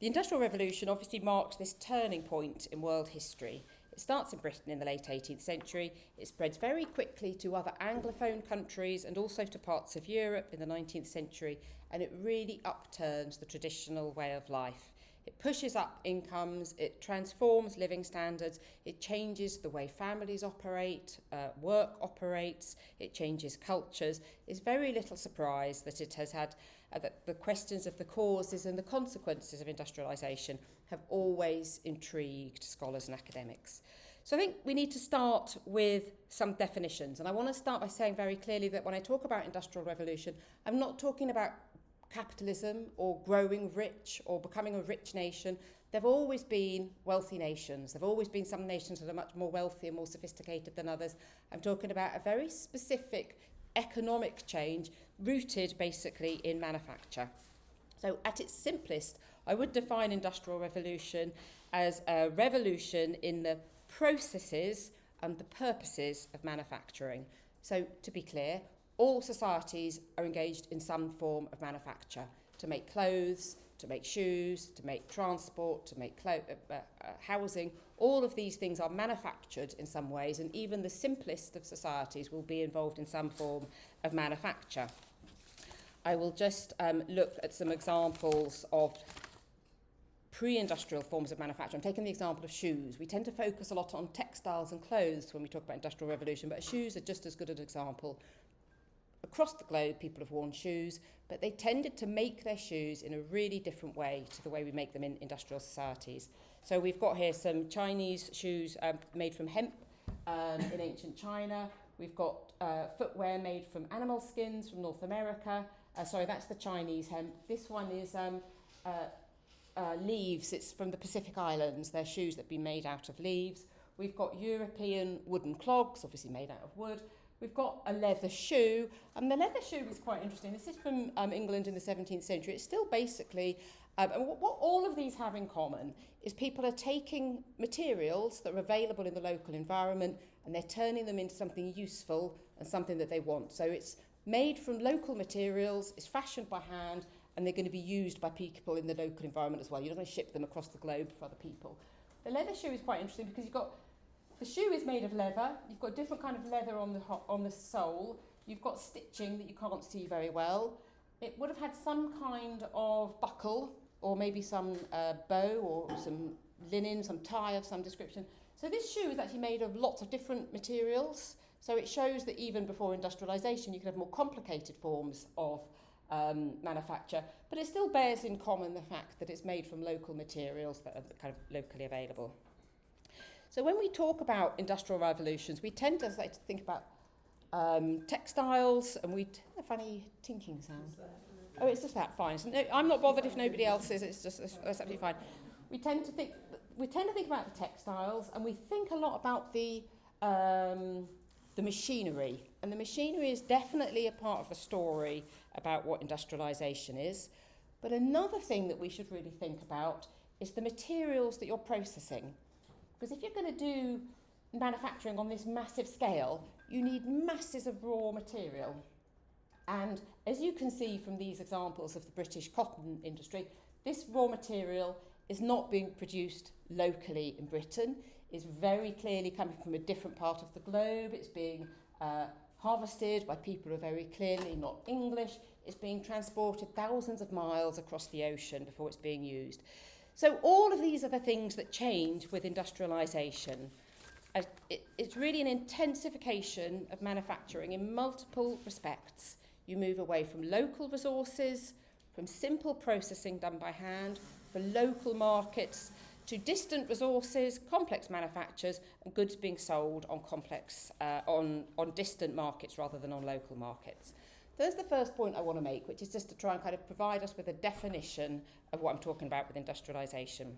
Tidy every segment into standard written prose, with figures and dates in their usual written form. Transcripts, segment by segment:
The Industrial Revolution obviously marked this turning point in world history. It starts in Britain in the late 18th century, it spreads very quickly to other Anglophone countries and also to parts of Europe in the 19th century, and it really upturns the traditional way of life. It pushes up incomes, it transforms living standards, it changes the way families operate, work operates, it changes cultures. It's very little surprise that it has had, that the questions of the causes and the consequences of industrialisation have always intrigued scholars and academics. So I think we need to start with some definitions. And I want to start by saying very clearly that when I talk about industrial revolution, I'm not talking about capitalism or growing rich or becoming a rich nation. There've always been wealthy nations. There've always been some nations that are much more wealthy and more sophisticated than others. I'm talking about a very specific economic change rooted basically in manufacture. So at its simplest, I would define industrial revolution as a revolution in the processes and the purposes of manufacturing. So to be clear, all societies are engaged in some form of manufacture, to make clothes, to make shoes, to make transport, to make housing. All of these things are manufactured in some ways, and even the simplest of societies will be involved in some form of manufacture. I will just look at some examples of pre-industrial forms of manufacture. I'm taking the example of shoes. We tend to focus a lot on textiles and clothes when we talk about industrial revolution, but shoes are just as good an example. Across the globe, people have worn shoes, but they tended to make their shoes in a really different way to the way we make them in industrial societies. So we've got here some Chinese shoes made from hemp in ancient China. We've got footwear made from animal skins from North America. Sorry, that's the Chinese hemp. This one is leaves. It's from the Pacific Islands. They're shoes that have been made out of leaves. We've got European wooden clogs, obviously made out of wood. We've got a leather shoe, and the leather shoe is quite interesting. This is from England in the 17th century. It's still basically, and what all of these have in common is people are taking materials that are available in the local environment and they're turning them into something useful and something that they want. So it's made from local materials, it's fashioned by hand, and they're going to be used by people in the local environment as well. You're not going to ship them across the globe for other people. The leather shoe is quite interesting because you've got the shoe is made of leather. You've got different kind of leather on the sole. You've got stitching that you can't see very well. It would have had some kind of buckle or maybe some bow or some linen, some tie of some description. So this shoe is actually made of lots of different materials. So it shows that even before industrialisation, you could have more complicated forms of manufacture, but it still bears in common the fact that it's made from local materials that are kind of locally available. So when we talk about industrial revolutions, we tend to like to think about textiles, and a funny tinking sound. Oh, it's just that, fine. So no, I'm not bothered if nobody else is. It's that's absolutely fine. We tend to think about the textiles, and we think a lot about the machinery. And the machinery is definitely a part of the story about what industrialisation is. But another thing that we should really think about is the materials that you're processing. Because if you're going to do manufacturing on this massive scale, you need masses of raw material. And as you can see from these examples of the British cotton industry, this raw material is not being produced locally in Britain. It's very clearly coming from a different part of the globe. It's being harvested by people who are very clearly not English. It's being transported thousands of miles across the ocean before it's being used. So all of these are the things that change with industrialisation. It's really an intensification of manufacturing in multiple respects. You move away from local resources, from simple processing done by hand, for local markets, to distant resources, complex manufactures, and goods being sold on complex, on distant markets rather than on local markets. There's the first point I want to make, which is just to try and kind of provide us with a definition of what I'm talking about with industrialisation.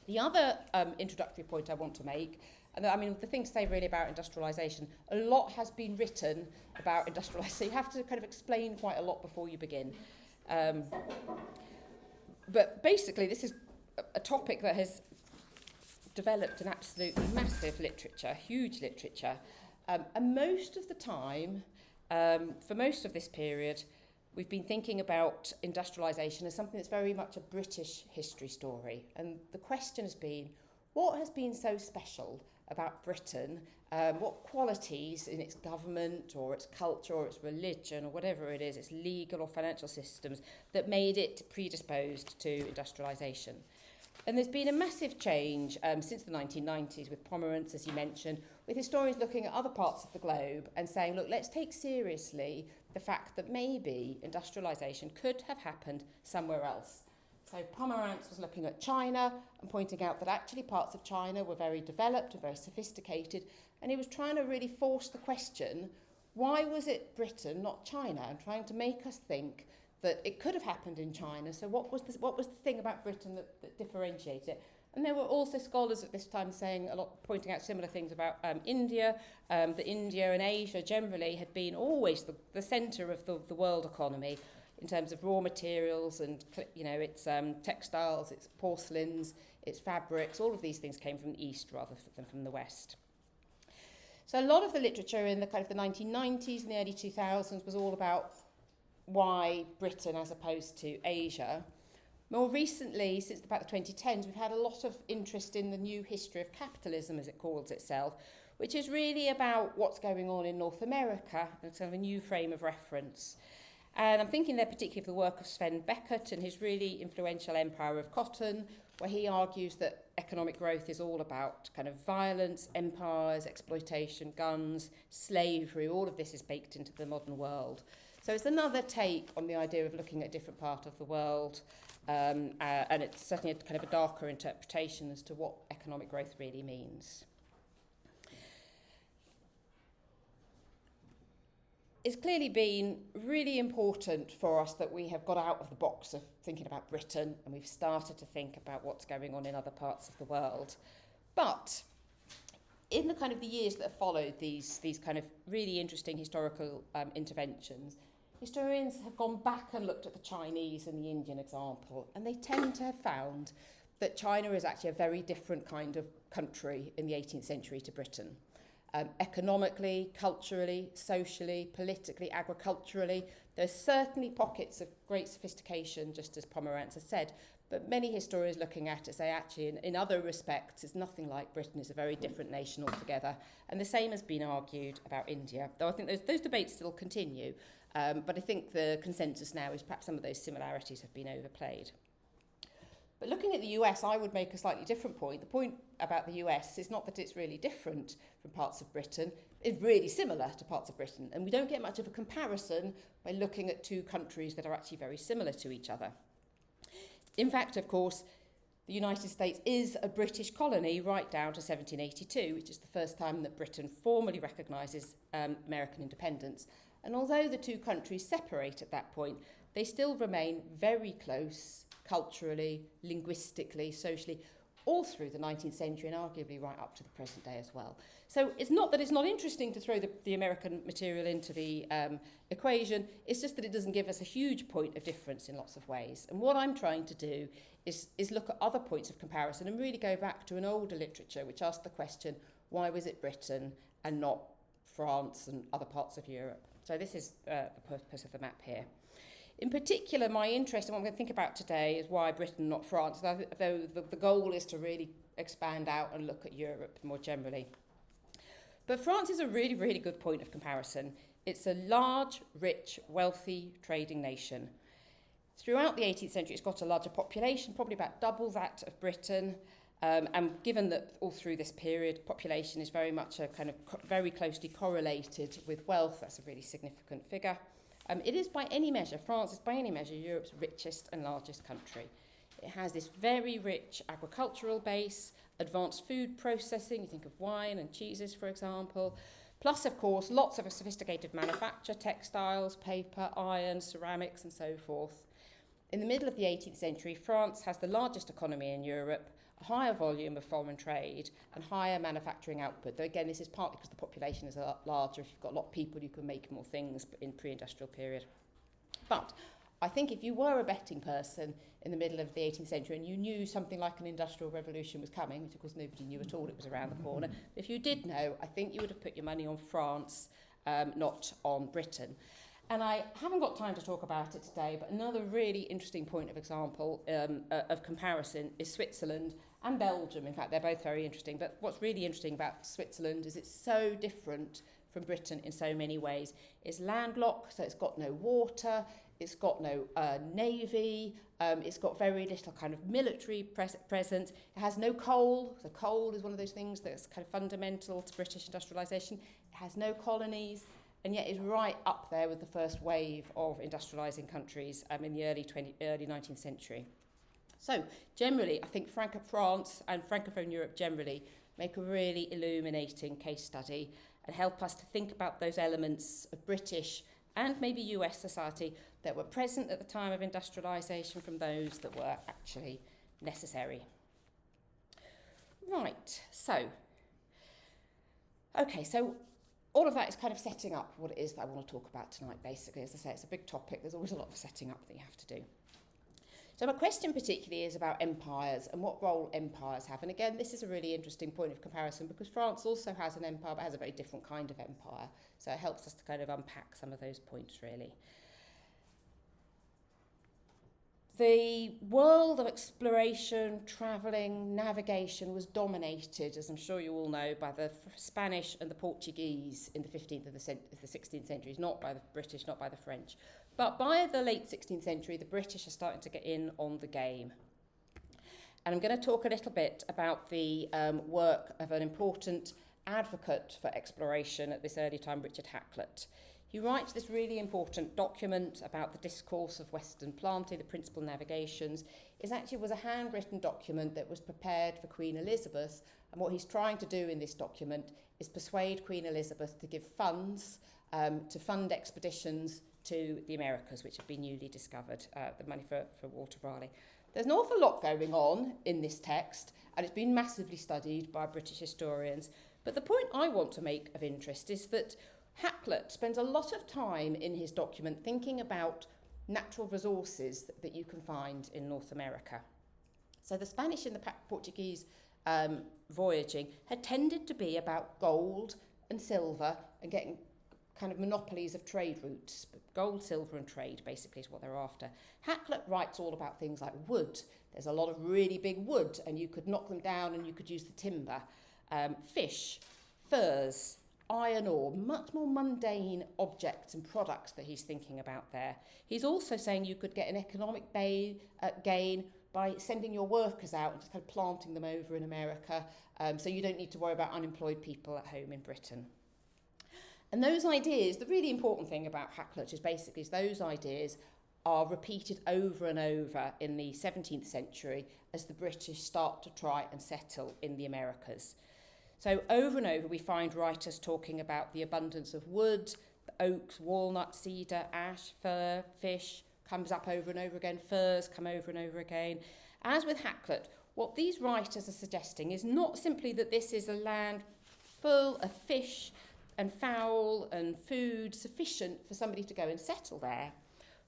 The other introductory point I want to make, and I mean the thing to say really about industrialisation, a lot has been written about industrialisation, so you have to kind of explain quite a lot before you begin. But basically this is a topic that has developed an absolutely massive literature, huge literature, and most of the time, for most of this period, we've been thinking about industrialisation as something that's very much a British history story. And the question has been, what has been so special about Britain? What qualities in its government or its culture or its religion or whatever it is, its legal or financial systems, that made it predisposed to industrialisation? And there's been a massive change since the 1990s with Pomerantz, as you mentioned, with historians looking at other parts of the globe and saying, look, let's take seriously the fact that maybe industrialisation could have happened somewhere else. So Pomerantz was looking at China and pointing out that actually parts of China were very developed and very sophisticated, and he was trying to really force the question, why was it Britain, not China, and trying to make us think that it could have happened in China. So what was the thing about Britain that differentiated it? And there were also scholars at this time saying pointing out similar things about India, that India and Asia generally had been always the centre of the world economy in terms of raw materials and, you know, its textiles, its porcelains, its fabrics. All of these things came from the east rather than from the west. So a lot of the literature in the kind of the 1990s and the early 2000s was all about why Britain as opposed to Asia. More recently, since about the 2010s, we've had a lot of interest in the new history of capitalism, as it calls itself, which is really about what's going on in North America and sort of a new frame of reference. And I'm thinking there particularly of the work of Sven Beckert and his really influential Empire of Cotton, where he argues that economic growth is all about kind of violence, empires, exploitation, guns, slavery. All of this is baked into the modern world. So it's another take on the idea of looking at a different part of the world, and it's certainly a kind of a darker interpretation as to what economic growth really means. It's clearly been really important for us that we have got out of the box of thinking about Britain and we've started to think about what's going on in other parts of the world. But in the kind of the years that have followed these kind of really interesting historical interventions, historians have gone back and looked at the Chinese and the Indian example, and they tend to have found that China is actually a very different kind of country in the 18th century to Britain. Economically, culturally, socially, politically, agriculturally, there's certainly pockets of great sophistication, just as Pomerantz has said, but many historians looking at it say actually in other respects it's nothing like Britain, is a very different nation altogether. And the same has been argued about India, though I think those debates still continue. But I think the consensus now is perhaps some of those similarities have been overplayed. But looking at the US, I would make a slightly different point. The point about the US is not that it's really different from parts of Britain. It's really similar to parts of Britain. And we don't get much of a comparison by looking at two countries that are actually very similar to each other. In fact, of course, the United States is a British colony right down to 1782, which is the first time that Britain formally recognises American independence. And although the two countries separate at that point, they still remain very close culturally, linguistically, socially, all through the 19th century and arguably right up to the present day as well. So it's not that it's not interesting to throw the American material into the equation, it's just that it doesn't give us a huge point of difference in lots of ways. And what I'm trying to do is look at other points of comparison and really go back to an older literature which asked the question, why was it Britain and not France and other parts of Europe? So this is the purpose of the map here. In particular, my interest in what I'm going to think about today is why Britain, not France, though the goal is to really expand out and look at Europe more generally. But France is a really, really good point of comparison. It's a large, rich, wealthy trading nation. Throughout the 18th century, it's got a larger population, probably about double that of Britain. And given that all through this period, population is very much a kind of very closely correlated with wealth, that's a really significant figure. It is by any measure, France is by any measure Europe's richest and largest country. It has this very rich agricultural base, advanced food processing, you think of wine and cheeses, for example, plus, of course, lots of sophisticated manufacture, textiles, paper, iron, ceramics, and so forth. In the middle of the 18th century, France has the largest economy in Europe, a higher volume of foreign trade and higher manufacturing output. Though again, this is partly because the population is a lot larger. If you've got a lot of people, you can make more things in pre-industrial period. But I think if you were a betting person in the middle of the 18th century and you knew something like an industrial revolution was coming, which of course nobody knew at all, it was around the corner. If you did know, I think you would have put your money on France, not on Britain. And I haven't got time to talk about it today, but another really interesting point of example of comparison is Switzerland and Belgium. In fact, they're both very interesting. But what's really interesting about Switzerland is it's so different from Britain in so many ways. It's landlocked, so it's got no water, it's got no navy, it's got very little kind of military presence. It has no coal. So coal is one of those things that's kind of fundamental to British industrialisation. It has no colonies. And yet is right up there with the first wave of industrialising countries in the early 19th century. So generally, I think France and Francophone Europe generally make a really illuminating case study and help us to think about those elements of British and maybe US society that were present at the time of industrialisation from those that were actually necessary. Right, so all of that is kind of setting up what it is that I want to talk about tonight, basically. As I say, it's a big topic. There's always a lot of setting up that you have to do. So my question particularly is about empires and what role empires have. And again, this is a really interesting point of comparison because France also has an empire, but has a very different kind of empire. So it helps us to kind of unpack some of those points, really. The world of exploration, travelling, navigation was dominated, as I'm sure you all know, by the Spanish and the Portuguese in the 15th and the 16th centuries, not by the British, not by the French. But by the late 16th century, the British are starting to get in on the game. And I'm going to talk a little bit about the work of an important advocate for exploration at this early time, Richard Hakluyt. He writes this really important document about the discourse of Western planting, the principal navigations. It actually was a handwritten document that was prepared for Queen Elizabeth. And what he's trying to do in this document is persuade Queen Elizabeth to give funds to fund expeditions to the Americas, which have been newly discovered, the money for Walter Raleigh. There's an awful lot going on in this text, and it's been massively studied by British historians. But the point I want to make of interest is that Hakluyt spends a lot of time in his document thinking about natural resources that you can find in North America. So the Spanish and the Portuguese voyaging had tended to be about gold and silver and getting kind of monopolies of trade routes. Gold, silver and trade basically is what they're after. Hakluyt writes all about things like wood. There's a lot of really big wood and you could knock them down and you could use the timber. Fish, furs, iron ore, much more mundane objects and products that he's thinking about there. He's also saying you could get an economic gain by sending your workers out and just kind of planting them over in America, so you don't need to worry about unemployed people at home in Britain. And those ideas, the really important thing about Hakluyt is basically those ideas are repeated over and over in the 17th century as the British start to try and settle in the Americas. So over and over we find writers talking about the abundance of wood, the oaks, walnut, cedar, ash, fir, fish, comes up over and over again, furs come over and over again. As with Hakluyt, what these writers are suggesting is not simply that this is a land full of fish and fowl and food sufficient for somebody to go and settle there,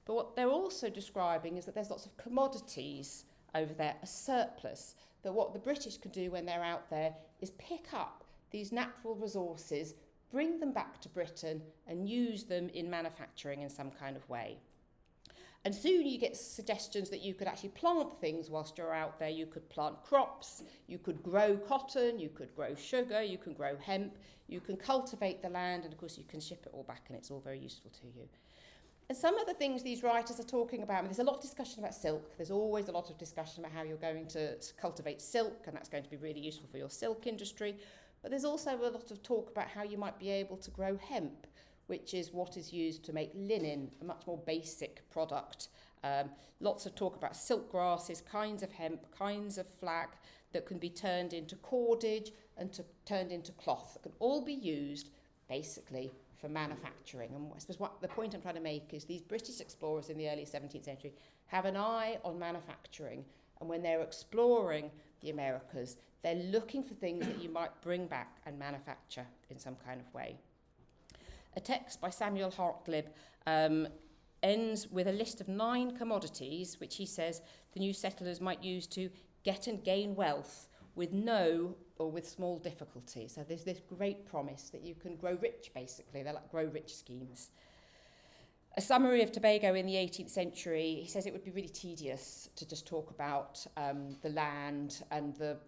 but what they're also describing is that there's lots of commodities over there, a surplus, that what the British can do when they're out there is pick up these natural resources, bring them back to Britain and use them in manufacturing in some kind of way. And soon you get suggestions that you could actually plant things whilst you're out there. You could plant crops, you could grow cotton, you could grow sugar, you can grow hemp, you can cultivate the land, and of course you can ship it all back and it's all very useful to you. And some of the things these writers are talking about, and there's a lot of discussion about silk. There's always a lot of discussion about how you're going to cultivate silk, and that's going to be really useful for your silk industry. But there's also a lot of talk about how you might be able to grow hemp, which is what is used to make linen, a much more basic product. Lots of talk about silk grasses, kinds of hemp, kinds of flax that can be turned into cordage and turned into cloth that can all be used basically for manufacturing. And I suppose what the point I'm trying to make is these British explorers in the early 17th century have an eye on manufacturing, and when they're exploring the Americas, they're looking for things that you might bring back and manufacture in some kind of way. A text by Samuel Hartlib ends with a list of 9 commodities which he says the new settlers might use to get and gain wealth with no or with small difficulty. So there's this great promise that you can grow rich, basically. They're like grow rich schemes. A summary of Tobago in the 18th century, he says it would be really tedious to just talk about the land and the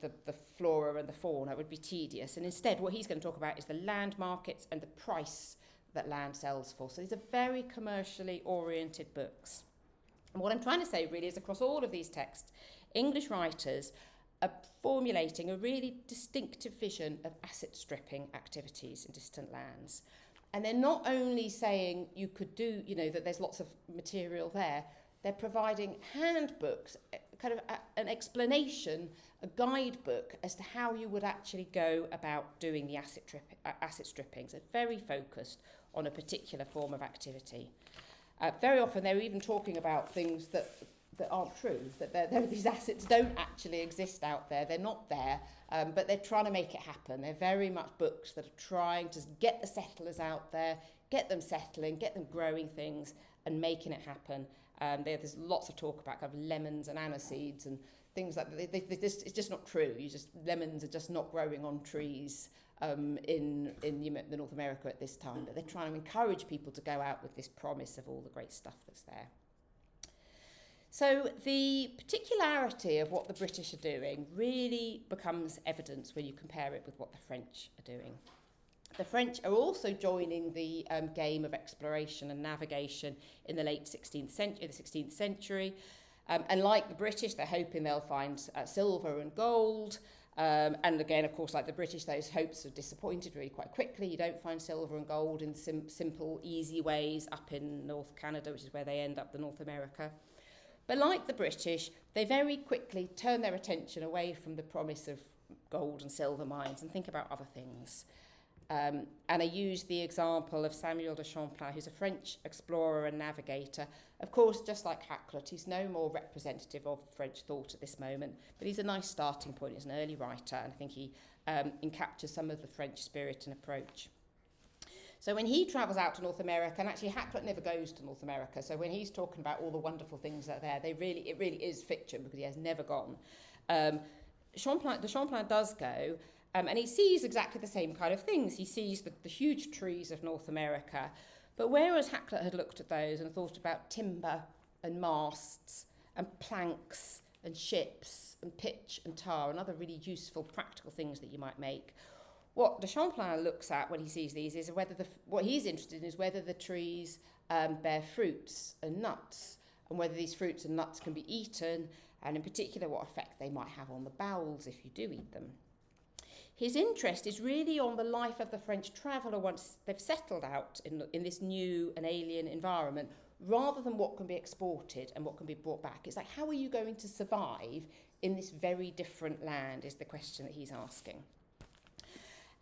flora and the fauna. It would be tedious. And instead, what he's going to talk about is the land markets and the price that land sells for. So these are very commercially oriented books. And what I'm trying to say really is across all of these texts, English writers are formulating a really distinctive vision of asset stripping activities in distant lands. And they're not only saying you could do, that there's lots of material there, they're providing handbooks, kind of an explanation, a guidebook as to how you would actually go about doing the asset stripping. So very focused on a particular form of activity. Very often they're even talking about things that aren't true, that these assets don't actually exist out there, they're not there, but they're trying to make it happen. They're very much books that are trying to get the settlers out there, get them settling, get them growing things and making it happen. There's lots of talk about kind of lemons and aniseeds and things like that. It's just not true. Lemons are just not growing on trees in North America at this time, but they're trying to encourage people to go out with this promise of all the great stuff that's there. So the particularity of what the British are doing really becomes evidence when you compare it with what the French are doing. The French are also joining the game of exploration and navigation in the late 16th century. And like the British, they're hoping they'll find silver and gold. And again, of course, like the British, those hopes are disappointed really quite quickly. You don't find silver and gold in simple, easy ways up in North Canada, which is where they end up, the North America. But like the British, they very quickly turn their attention away from the promise of gold and silver mines and think about other things. And I use the example of Samuel de Champlain, who's a French explorer and navigator. Of course, just like Hakluyt, he's no more representative of French thought at this moment, but he's a nice starting point. He's an early writer, and I think he encaptures some of the French spirit and approach. So when he travels out to North America, and actually Hakluyt never goes to North America, so when he's talking about all the wonderful things that are there, it really is fiction because he has never gone. Champlain does go, and he sees exactly the same kind of things. He sees the huge trees of North America, but whereas Hakluyt had looked at those and thought about timber and masts and planks and ships and pitch and tar and other really useful practical things that you might make, what de Champlain looks at when he sees these is what he's interested in is whether the trees bear fruits and nuts, and whether these fruits and nuts can be eaten, and in particular what effect they might have on the bowels if you do eat them. His interest is really on the life of the French traveller once they've settled out in this new and alien environment, rather than what can be exported and what can be brought back. It's like, how are you going to survive in this very different land is the question that he's asking.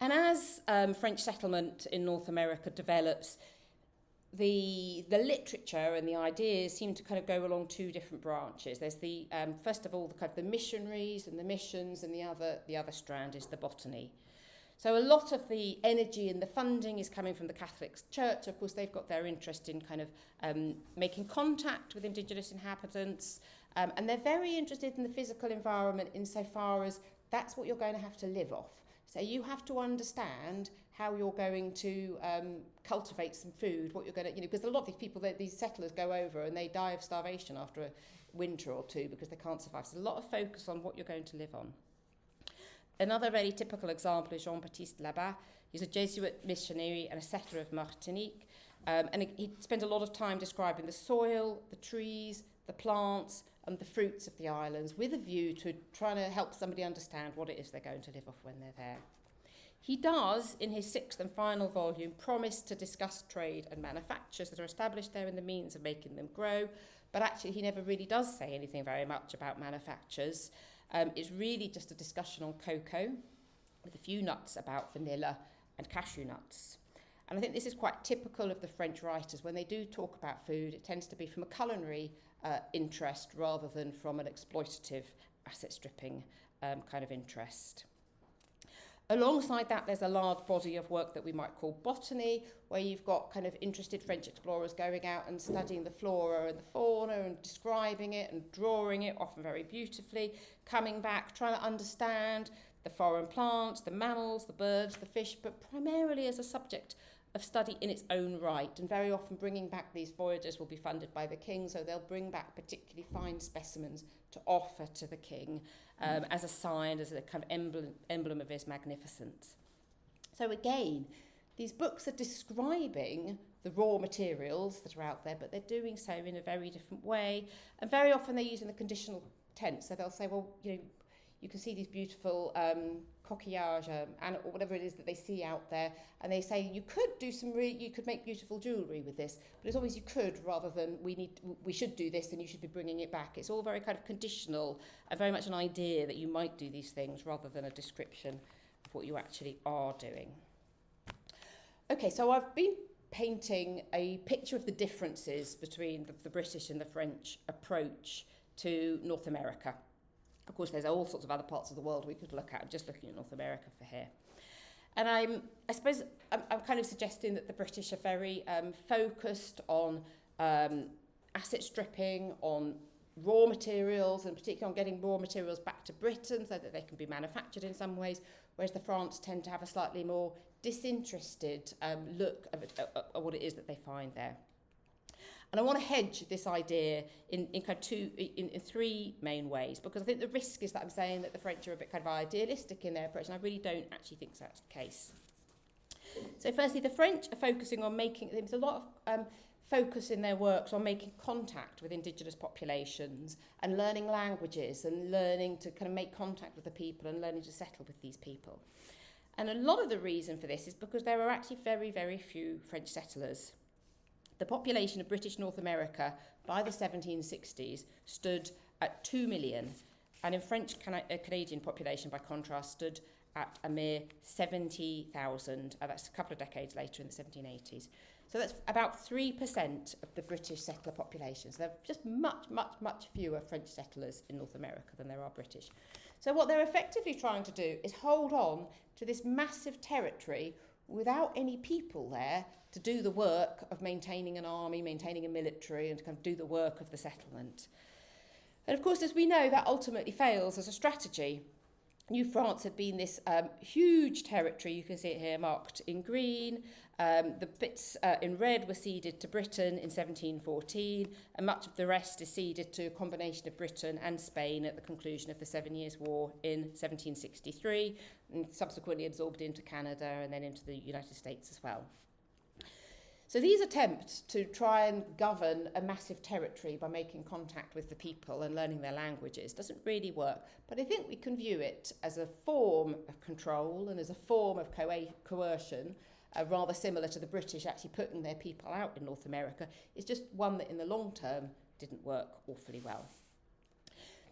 And as French settlement in North America develops, the literature and the ideas seem to kind of go along two different branches. There's the first of all the kind of the missionaries and the missions, and the other strand is the botany. So a lot of the energy and the funding is coming from the Catholic Church. Of course, they've got their interest in kind of making contact with indigenous inhabitants, and they're very interested in the physical environment insofar as that's what you're going to have to live off. So you have to understand how you're going to cultivate some food, what you're going to, because a lot of these people, these settlers go over and they die of starvation after a winter or two because they can't survive. So a lot of focus on what you're going to live on. Another very typical example is Jean-Baptiste Labat. He's a Jesuit missionary and a settler of Martinique. And he spent a lot of time describing the soil, the trees, the plants, and the fruits of the islands with a view to trying to help somebody understand what it is they're going to live off when they're there. He does, in his sixth and final volume, promise to discuss trade and manufactures that are established there and the means of making them grow, but actually he never really does say anything very much about manufactures. It's really just a discussion on cocoa with a few nuts about vanilla and cashew nuts. And I think this is quite typical of the French writers. When they do talk about food, it tends to be from a culinary interest rather than from an exploitative asset stripping kind of interest. Alongside that, there's a large body of work that we might call botany, where you've got kind of interested French explorers going out and studying the flora and the fauna and describing it and drawing it, often very beautifully, coming back, trying to understand the foreign plants, the mammals, the birds, the fish, but primarily as a subject of study in its own right, and very often bringing back these voyages will be funded by the king, so they'll bring back particularly fine specimens to offer to the king as a sign, as a kind of emblem of his magnificence. So again, these books are describing the raw materials that are out there, but they're doing so in a very different way, and very often they're using the conditional tense. So they'll say, well, you can see these beautiful coquillage and or whatever it is that they see out there, and they say you could make beautiful jewellery with this, but it's always you could rather than we should do this and you should be bringing it back. It's all very kind of conditional and very much an idea that you might do these things rather than a description of what you actually are doing. Okay, so I've been painting a picture of the differences between the British and the French approach to North America. Of course, there's all sorts of other parts of the world we could look at. I'm just looking at North America for here. And I suppose I'm kind of suggesting that the British are very focused on asset stripping, on raw materials, and particularly on getting raw materials back to Britain so that they can be manufactured in some ways, whereas the France tend to have a slightly more disinterested look at what it is that they find there. And I want to hedge this idea in three main ways, because I think the risk is that I'm saying that the French are a bit kind of idealistic in their approach, and I really don't actually think that's the case. So firstly, the French are focusing on there's a lot of focus in their works on making contact with indigenous populations and learning languages and learning to kind of make contact with the people and learning to settle with these people. And a lot of the reason for this is because there are actually very, very few French settlers. The population of British North America by the 1760s stood at 2 million, and in French Canadian population, by contrast, stood at a mere 70,000. That's a couple of decades later in the 1780s. So that's about 3% of the British settler population. So there are just much, much, much fewer French settlers in North America than there are British. So what they're effectively trying to do is hold on to this massive territory without any people there to do the work of maintaining an army, maintaining a military, and to kind of do the work of the settlement. And of course, as we know, that ultimately fails as a strategy. New France had been this huge territory. You can see it here marked in green. The bits in red were ceded to Britain in 1714, and much of the rest is ceded to a combination of Britain and Spain at the conclusion of the 7 Years' War in 1763, and subsequently absorbed into Canada and then into the United States as well. So these attempts to try and govern a massive territory by making contact with the people and learning their languages doesn't really work. But I think we can view it as a form of control and as a form of coercion, rather similar to the British actually putting their people out in North America. It's just one that in the long term didn't work awfully well.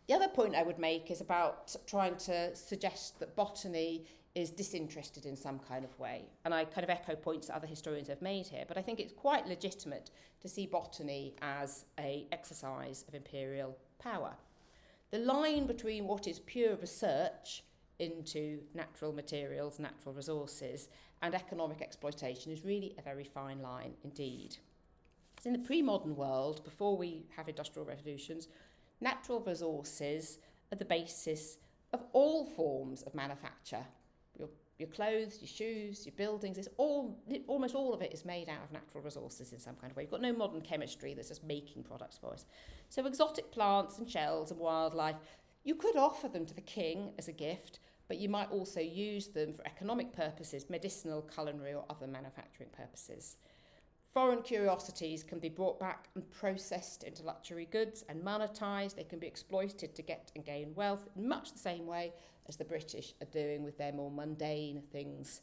The other point I would make is about trying to suggest that botany is disinterested in some kind of way. And I kind of echo points that other historians have made here, but I think it's quite legitimate to see botany as an exercise of imperial power. The line between what is pure research into natural materials, natural resources, and economic exploitation is really a very fine line indeed. So in the pre-modern world, before we have industrial revolutions, natural resources are the basis of all forms of manufacture. Your clothes, your shoes, your buildings, almost all of it is made out of natural resources in some kind of way. You've got no modern chemistry that's just making products for us. So exotic plants and shells and wildlife, you could offer them to the king as a gift, but you might also use them for economic purposes, medicinal, culinary or other manufacturing purposes. Foreign curiosities can be brought back and processed into luxury goods and monetised. They can be exploited to get and gain wealth in much the same way as the British are doing with their more mundane things,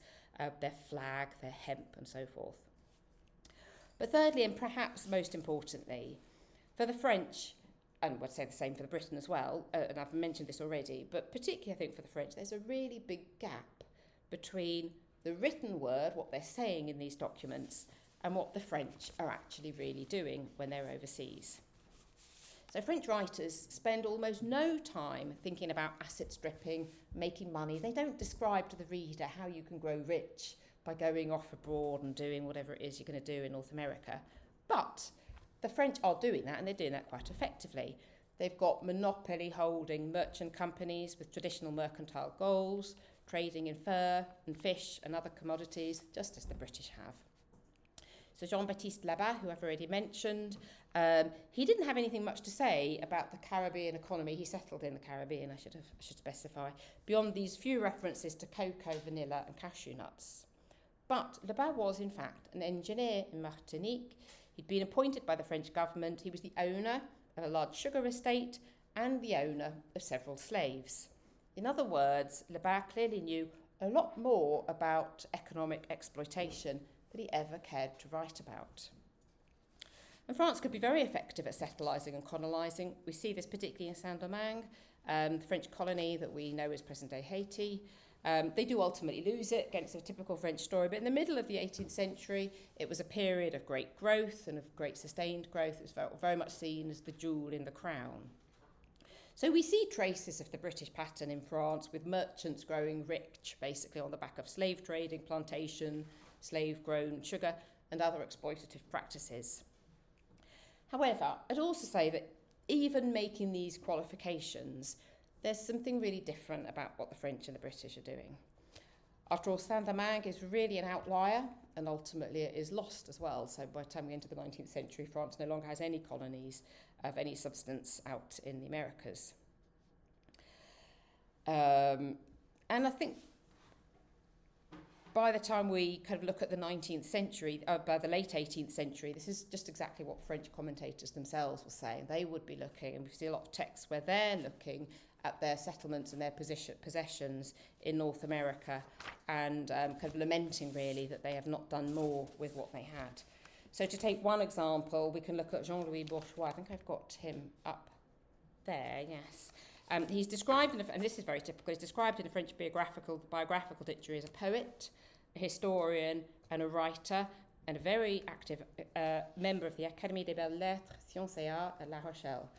their flag, their hemp and so forth. But thirdly, and perhaps most importantly, for the French, and I'd say the same for the Britain as well, and I've mentioned this already, but particularly I think for the French, there's a really big gap between the written word, what they're saying in these documents, and what the French are actually really doing when they're overseas. So French writers spend almost no time thinking about asset stripping, making money. They don't describe to the reader how you can grow rich by going off abroad and doing whatever it is you're going to do in North America. But the French are doing that, and they're doing that quite effectively. They've got monopoly holding merchant companies with traditional mercantile goals, trading in fur and fish and other commodities, just as the British have. So Jean-Baptiste Labat, who I've already mentioned, he didn't have anything much to say about the Caribbean economy. He settled in the Caribbean, I should specify, beyond these few references to cocoa, vanilla and cashew nuts. But Labat was, in fact, an engineer in Martinique. He'd been appointed by the French government. He was the owner of a large sugar estate and the owner of several slaves. In other words, Labat clearly knew a lot more about economic exploitation than he ever cared to write about. And France could be very effective at settlising and colonising. We see this particularly in Saint-Domingue, the French colony that we know as present-day Haiti. They do ultimately lose it. Again, it's a typical French story. But in the middle of the 18th century, it was a period of great growth and of great sustained growth. It was very much seen as the jewel in the crown. So we see traces of the British pattern in France, with merchants growing rich, basically on the back of slave trading, plantation, slave-grown sugar, and other exploitative practices. However, I'd also say that even making these qualifications, there's something really different about what the French and the British are doing. After all, Saint-Domingue is really an outlier, and ultimately it is lost as well. So by the time we enter the 19th century, France no longer has any colonies of any substance out in the Americas. And I think by the time we kind of look at the 19th century, by the late 18th century, this is just exactly what French commentators themselves were saying. They would be looking, and we see a lot of texts where they're looking at their settlements and their possessions in North America and kind of lamenting really that they have not done more with what they had. So to take one example, we can look at Jean-Louis Bourgeois. I think I've got him up there, yes. He's described, and this is very typical, he's described in a French biographical dictionary as a poet, a historian and a writer, and a very active member of the Académie des Belles-Lettres, Sciences et Arts at La Rochelle.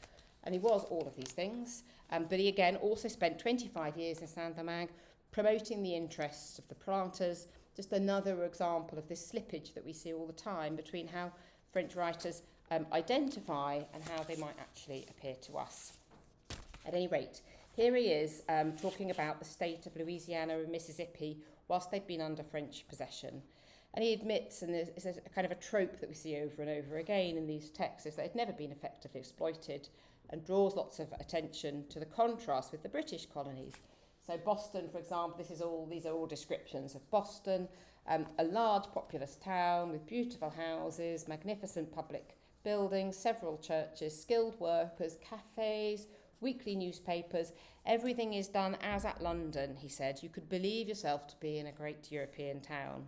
And he was all of these things, but he again also spent 25 years in Saint-Domingue promoting the interests of the planters. Just another example of this slippage that we see all the time between how French writers identify and how they might actually appear to us. At any rate, here he is talking about the state of Louisiana and Mississippi whilst they've been under French possession. And he admits, and it's a kind of a trope that we see over and over again in these texts, is that they'd never been effectively exploited, and draws lots of attention to the contrast with the British colonies. So Boston, for example, these are all descriptions of Boston, a large populous town with beautiful houses, magnificent public buildings, several churches, skilled workers, cafes, weekly newspapers. Everything is done as at London, he said. You could believe yourself to be in a great European town.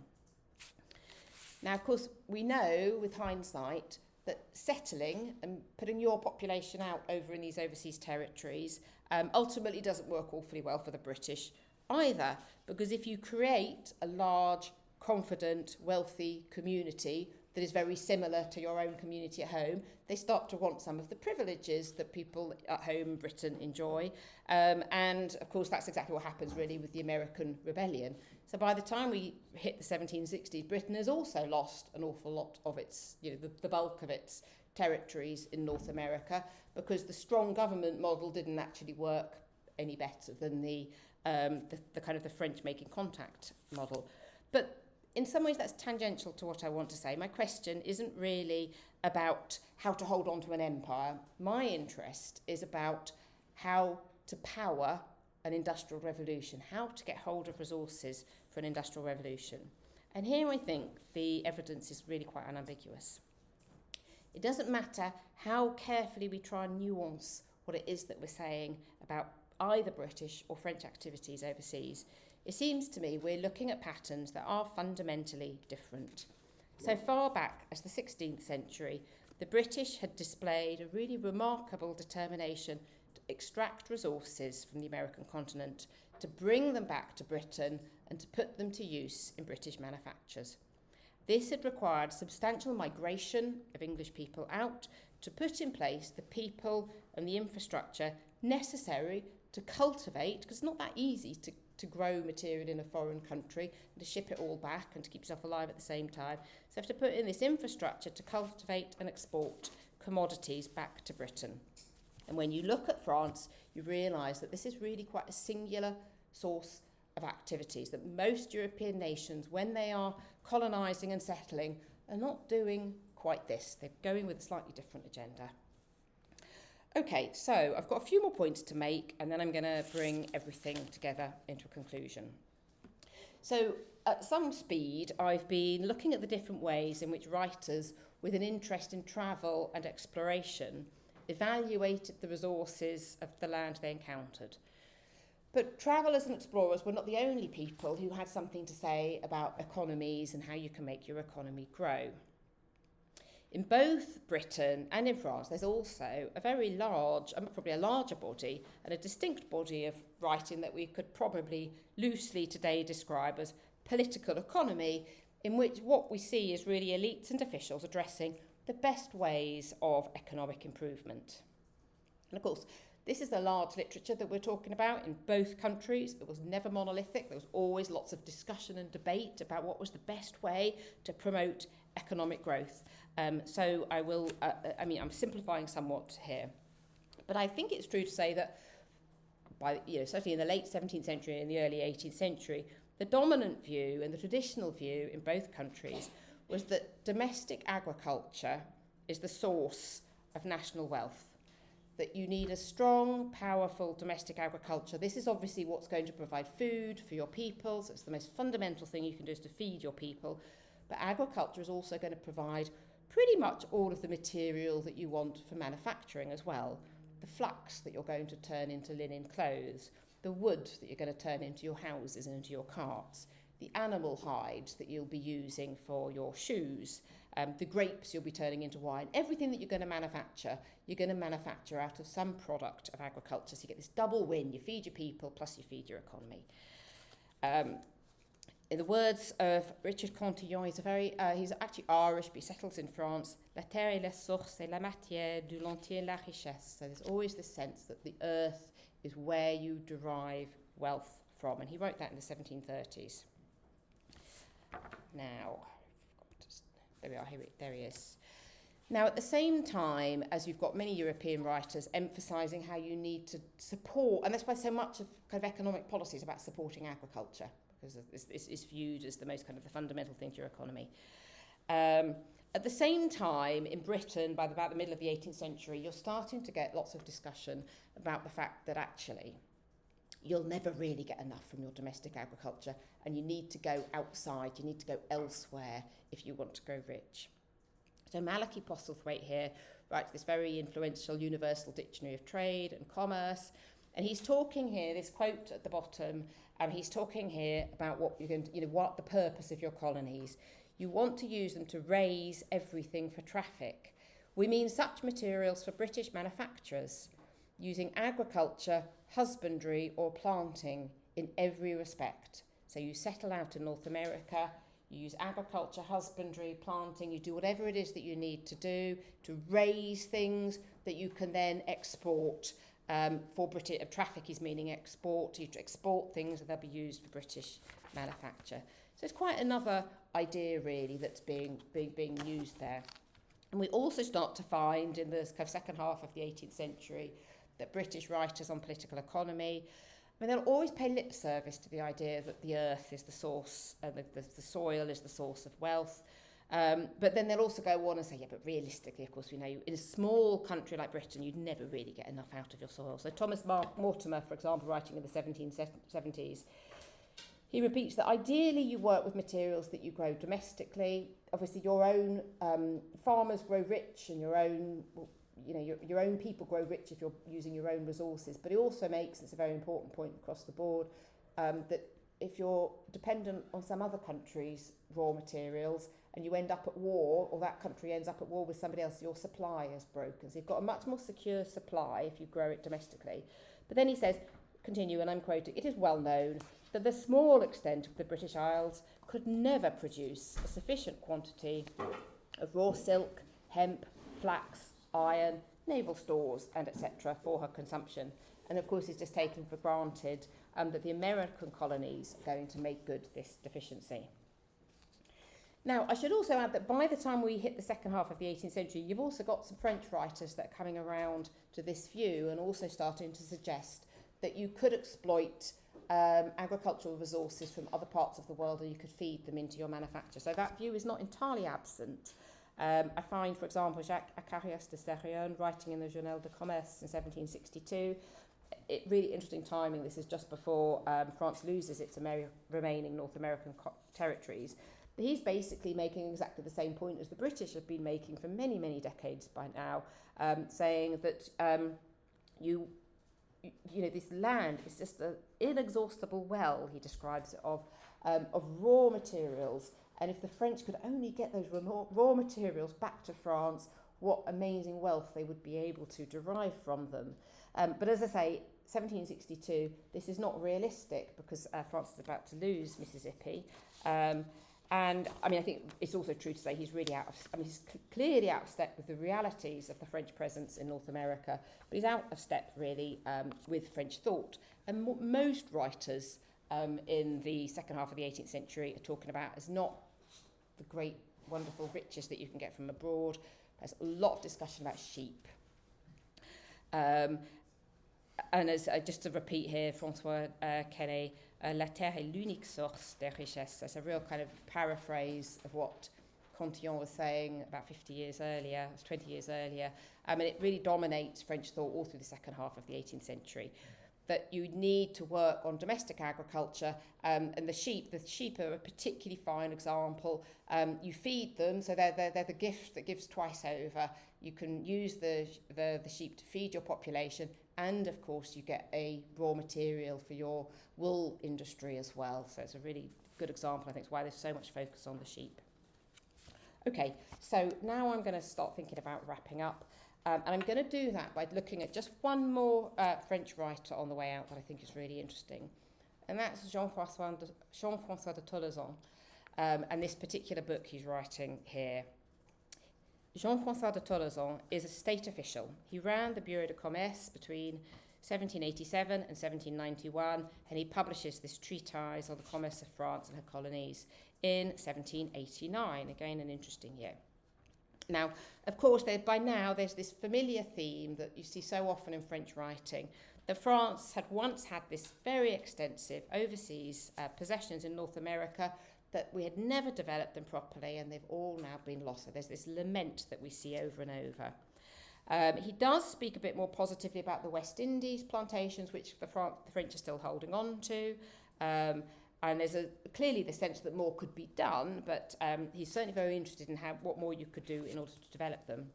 Now, of course, we know with hindsight that settling and putting your population out over in these overseas territories ultimately doesn't work awfully well for the British either, because if you create a large, confident, wealthy community that is very similar to your own community at home, they start to want some of the privileges that people at home in Britain enjoy. And of course, that's exactly what happens really with the American Rebellion. So by the time we hit the 1760s, Britain has also lost an awful lot of its, the bulk of its territories in North America, because the strong government model didn't actually work any better than the kind of the French making contact model. But in some ways, that's tangential to what I want to say. My question isn't really about how to hold on to an empire. My interest is about how to power an industrial revolution, how to get hold of resources for an industrial revolution. And here I think the evidence is really quite unambiguous. It doesn't matter how carefully we try and nuance what it is that we're saying about either British or French activities overseas. It seems to me we're looking at patterns that are fundamentally different. So far back as the 16th century, the British had displayed a really remarkable determination to extract resources from the American continent, to bring them back to Britain and to put them to use in British manufactures. This had required substantial migration of English people out to put in place the people and the infrastructure necessary to cultivate, because it's not that easy to grow material in a foreign country and to ship it all back and to keep yourself alive at the same time. So you have to put in this infrastructure to cultivate and export commodities back to Britain. And when you look at France, you realise that this is really quite a singular source of activities, that most European nations, when they are colonising and settling, are not doing quite this. They're going with a slightly different agenda. Okay, so I've got a few more points to make, and then I'm going to bring everything together into a conclusion. So at some speed, I've been looking at the different ways in which writers with an interest in travel and exploration evaluated the resources of the land they encountered. But travellers and explorers were not the only people who had something to say about economies and how you can make your economy grow. In both Britain and in France, there's also a very large, probably a larger body, and a distinct body of writing that we could probably loosely today describe as political economy, in which what we see is really elites and officials addressing the best ways of economic improvement. And of course, this is the large literature that we're talking about in both countries. It was never monolithic. There was always lots of discussion and debate about what was the best way to promote economic growth. So I will, I'm simplifying somewhat here. But I think it's true to say that certainly in the late 17th century and the early 18th century, the dominant view and the traditional view in both countries was that domestic agriculture is the source of national wealth. That you need a strong, powerful domestic agriculture. This is obviously what's going to provide food for your people. So it's the most fundamental thing you can do is to feed your people. But agriculture is also going to provide pretty much all of the material that you want for manufacturing as well. The flax that you're going to turn into linen clothes, the wood that you're going to turn into your houses and into your carts, the animal hides that you'll be using for your shoes, the grapes you'll be turning into wine. Everything that you're going to manufacture out of some product of agriculture. So you get this double win. You feed your people, plus you feed your economy. In the words of Richard Cantillon, he's actually Irish, but he settles in France. La terre est la source et la matière d'où l'on tient la richesse. So there's always this sense that the earth is where you derive wealth from. And he wrote that in the 1730s. Now, there we are, there he is. Now, at the same time as you've got many European writers emphasising how you need to support, and that's why so much of kind of economic policy is about supporting agriculture, because this is viewed as the most kind of the fundamental thing to your economy. At the same time, in Britain, by about the middle of the 18th century, you're starting to get lots of discussion about the fact that actually you'll never really get enough from your domestic agriculture, and you need to go outside, you need to go elsewhere if you want to grow rich. So Malachy Postlethwaite here writes this very influential Universal Dictionary of Trade and Commerce, and he's talking here, this quote at the bottom, he's talking here about what you're going to, what the purpose of your colonies. You want to use them to raise everything for traffic. We mean such materials for British manufacturers, using agriculture, husbandry or planting in every respect. So you settle out in North America, you use agriculture, husbandry, planting, you do whatever it is that you need to do to raise things that you can then export. For British, traffic is meaning export, you export things and they'll be used for British manufacture. So it's quite another idea really that's being used there. And we also start to find in the kind of second half of the 18th century that British writers on political economy, they'll always pay lip service to the idea that the earth is the source, the soil is the source of wealth. But then they'll also go on and say, yeah, but realistically, of course, we know in a small country like Britain, you'd never really get enough out of your soil. So Thomas Mortimer, for example, writing in the 1770s, he repeats that ideally you work with materials that you grow domestically. Obviously, your own farmers grow rich and your own people grow rich if you're using your own resources. But he also makes, it's a very important point across the board, that if you're dependent on some other country's raw materials and you end up at war, or that country ends up at war with somebody else, your supply is broken. So you've got a much more secure supply if you grow it domestically. But then he says, continue, and I'm quoting, it is well known that the small extent of the British Isles could never produce a sufficient quantity of raw silk, hemp, flax, iron, naval stores, and etc. for her consumption. And of course, it's just taken for granted that the American colonies are going to make good this deficiency. Now, I should also add that by the time we hit the second half of the 18th century, you've also got some French writers that are coming around to this view and also starting to suggest that you could exploit agricultural resources from other parts of the world and you could feed them into your manufacture. So that view is not entirely absent. I find, for example, Jacques Acarias de Sérion writing in the Journal de Commerce in 1762, really interesting timing. This is just before France loses its remaining North American territories. But he's basically making exactly the same point as the British have been making for many, many decades by now, saying that you know, this land is just an inexhaustible well, he describes it, of raw materials. And if the French could only get those raw materials back to France, what amazing wealth they would be able to derive from them. But as I say, 1762, this is not realistic because France is about to lose Mississippi. And I mean, I think it's also true to say he's really he's clearly out of step with the realities of the French presence in North America, but he's out of step really with French thought. And most writers in the second half of the 18th century are talking about as not the great, wonderful riches that you can get from abroad. There's a lot of discussion about sheep. And as just to repeat here, François Quenet, la terre est l'unique source des richesses. That's a real kind of paraphrase of what Cantillon was saying about 20 years earlier. And it really dominates French thought all through the second half of the 18th century. That you need to work on domestic agriculture, and the sheep are a particularly fine example. You feed them, so they're the gift that gives twice over. You can use the sheep to feed your population, and of course you get a raw material for your wool industry as well. So it's a really good example, I think, is why there's so much focus on the sheep. Okay, so now I'm going to start thinking about wrapping up. And I'm going to do that by looking at just one more French writer on the way out that I think is really interesting. And that's Jean-François de Tolleson, and this particular book he's writing here. Jean-François de Tolleson is a state official. He ran the Bureau de Commerce between 1787 and 1791, and he publishes this treatise on the commerce of France and her colonies in 1789. Again, an interesting year. Now, of course, by now there's this familiar theme that you see so often in French writing, that France had once had this very extensive overseas possessions in North America, that we had never developed them properly, and they've all now been lost. So there's this lament that we see over and over. He does speak a bit more positively about the West Indies plantations, which the French are still holding on to. And there's clearly the sense that more could be done, but he's certainly very interested in what more you could do in order to develop them.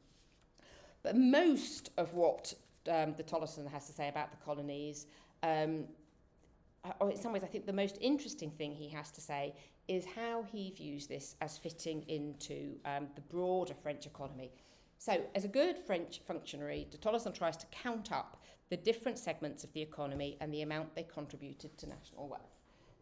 But most of what de Tolleson has to say about the colonies, or in some ways I think the most interesting thing he has to say is how he views this as fitting into the broader French economy. So as a good French functionary, de Tolleson tries to count up the different segments of the economy and the amount they contributed to national wealth.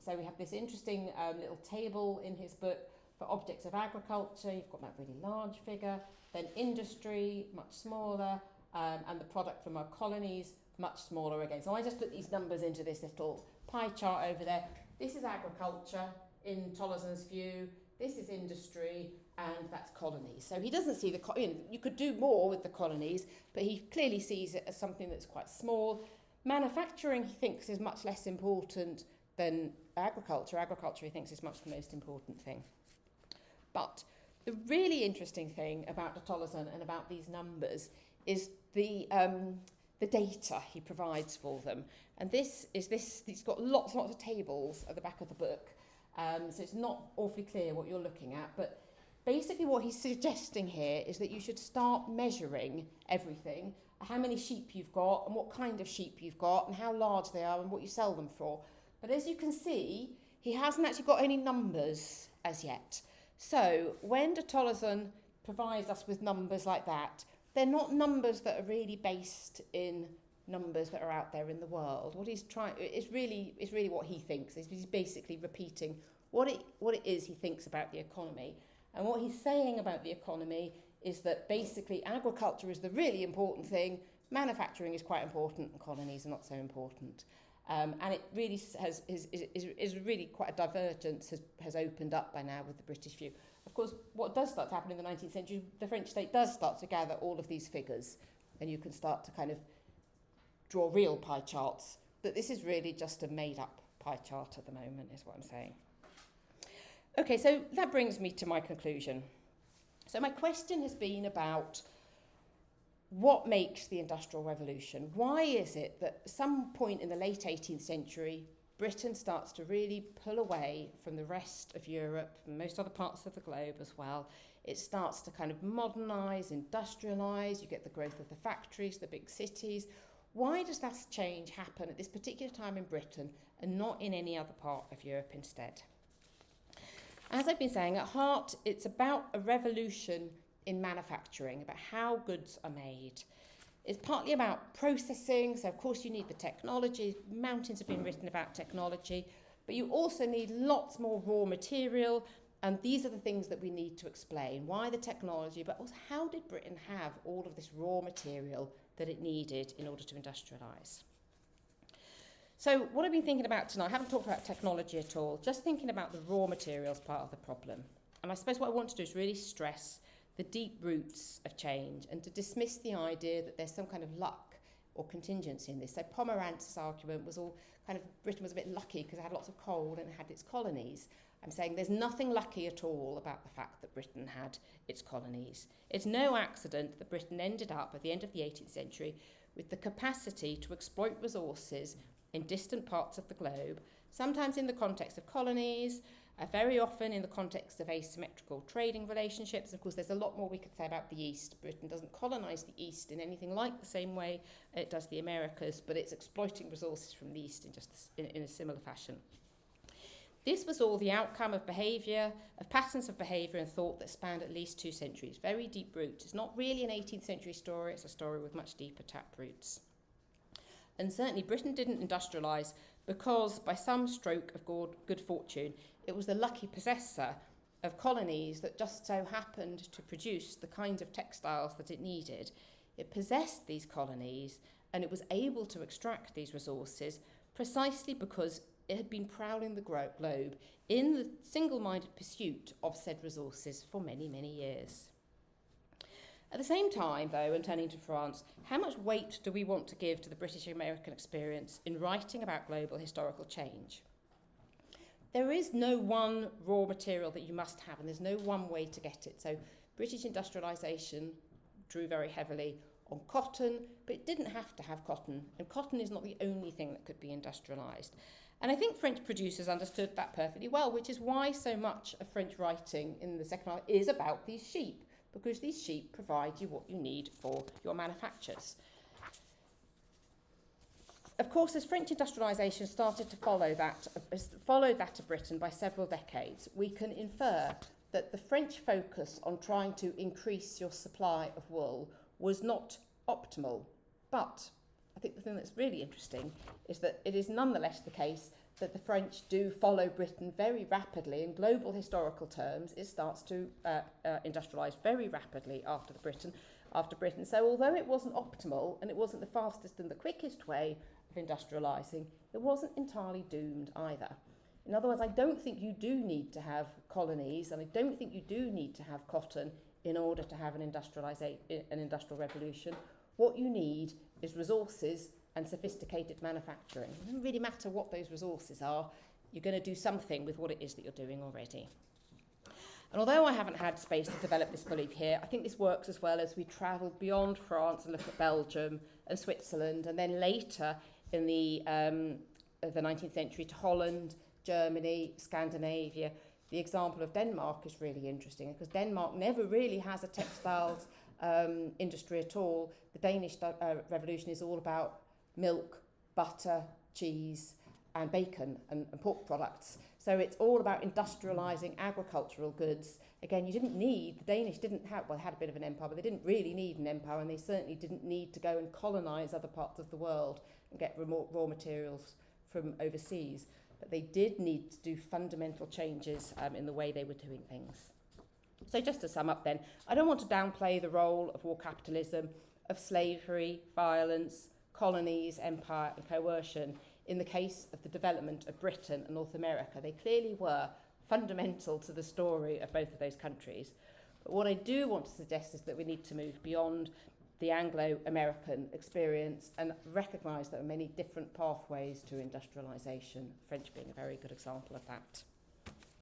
So we have this interesting little table in his book for objects of agriculture. You've got that really large figure, then industry, much smaller, and the product from our colonies, much smaller again. So I just put these numbers into this little pie chart over there. This is agriculture in Tolleson's view. This is industry, and that's colonies. So he doesn't see you could do more with the colonies, but he clearly sees it as something that's quite small. Manufacturing, he thinks, is much less important than agriculture. Agriculture, he thinks, is much the most important thing. But the really interesting thing about de Tolleson and about these numbers is the data he provides for them. And he's got lots and lots of tables at the back of the book, so it's not awfully clear what you're looking at. But basically what he's suggesting here is that you should start measuring everything, how many sheep you've got and what kind of sheep you've got and how large they are and what you sell them for. But as you can see, he hasn't actually got any numbers as yet. So when de Tolleson provides us with numbers like that, they're not numbers that are really based in numbers that are out there in the world. What he's trying is really what he thinks. He's basically repeating what it is he thinks about the economy. And what he's saying about the economy is that basically agriculture is the really important thing, manufacturing is quite important, and colonies are not so important. And it really is really quite a divergence has opened up by now with the British view. Of course, what does start to happen in the 19th century, the French state does start to gather all of these figures, and you can start to kind of draw real pie charts, that this is really just a made-up pie chart at the moment, is what I'm saying. Okay, so that brings me to my conclusion. So my question has been about what makes the Industrial Revolution? Why is it that at some point in the late 18th century, Britain starts to really pull away from the rest of Europe, and most other parts of the globe as well? It starts to kind of modernise, industrialise, you get the growth of the factories, the big cities. Why does that change happen at this particular time in Britain and not in any other part of Europe instead? As I've been saying, at heart, it's about a revolution in manufacturing, about how goods are made. It's partly about processing, so of course you need the technology. Mountains have been written about technology, but you also need lots more raw material, and these are the things that we need to explain. Why the technology, but also how did Britain have all of this raw material that it needed in order to industrialise? So what I've been thinking about tonight, I haven't talked about technology at all, just thinking about the raw materials part of the problem. And I suppose what I want to do is really stress the deep roots of change and to dismiss the idea that there's some kind of luck or contingency in this. So Pomerantz's argument was all kind of Britain was a bit lucky because it had lots of coal and it had its colonies. I'm saying there's nothing lucky at all about the fact that Britain had its colonies. It's no accident that Britain ended up at the end of the 18th century with the capacity to exploit resources in distant parts of the globe, sometimes in the context of colonies, very often in the context of asymmetrical trading relationships. Of course, there's a lot more we could say about the East. Britain doesn't colonise the East in anything like the same way it does the Americas, but it's exploiting resources from the East in just in a similar fashion. This was all the outcome of behaviour, of patterns of behaviour and thought that spanned at least 2 centuries, very deep roots. It's not really an 18th century story, it's a story with much deeper tap roots. And certainly Britain didn't industrialise because by some stroke of good fortune, it was the lucky possessor of colonies that just so happened to produce the kinds of textiles that it needed. It possessed these colonies and it was able to extract these resources precisely because it had been prowling the globe in the single-minded pursuit of said resources for many, many years. At the same time, though, and turning to France, how much weight do we want to give to the British-American experience in writing about global historical change? There is no one raw material that you must have, and there's no one way to get it. So British industrialisation drew very heavily on cotton, but it didn't have to have cotton, and cotton is not the only thing that could be industrialised. And I think French producers understood that perfectly well, which is why so much of French writing in the second half is about these sheep, because these sheep provide you what you need for your manufactures. Of course, as French industrialisation started to followed that of Britain by several decades, we can infer that the French focus on trying to increase your supply of wool was not optimal. But I think the thing that's really interesting is that it is nonetheless the case that the French do follow Britain very rapidly. In global historical terms, it starts to industrialise very rapidly after Britain. So although it wasn't optimal and it wasn't the fastest and the quickest way of industrialising, it wasn't entirely doomed either. In other words, I don't think you do need to have colonies, and I don't think you do need to have cotton in order to have an industrial revolution. What you need is resources and sophisticated manufacturing. It doesn't really matter what those resources are. You're going to do something with what it is that you're doing already. And although I haven't had space to develop this fully here, I think this works as well as we travel beyond France and look at Belgium and Switzerland, and then later in the 19th century to Holland, Germany, Scandinavia. The example of Denmark is really interesting because Denmark never really has a textiles industry at all. The Danish Revolution is all about milk, butter, cheese, and bacon and pork products. So it's all about industrialising agricultural goods. Again, the Danish had a bit of an empire, but they didn't really need an empire, and they certainly didn't need to go and colonise other parts of the world and get raw materials from overseas. But they did need to do fundamental changes in the way they were doing things. So just to sum up then, I don't want to downplay the role of war capitalism, of slavery, violence, colonies, empire and coercion in the case of the development of Britain and North America. They clearly were fundamental to the story of both of those countries. But what I do want to suggest is that we need to move beyond the Anglo-American experience and recognise there are many different pathways to industrialisation, French being a very good example of that.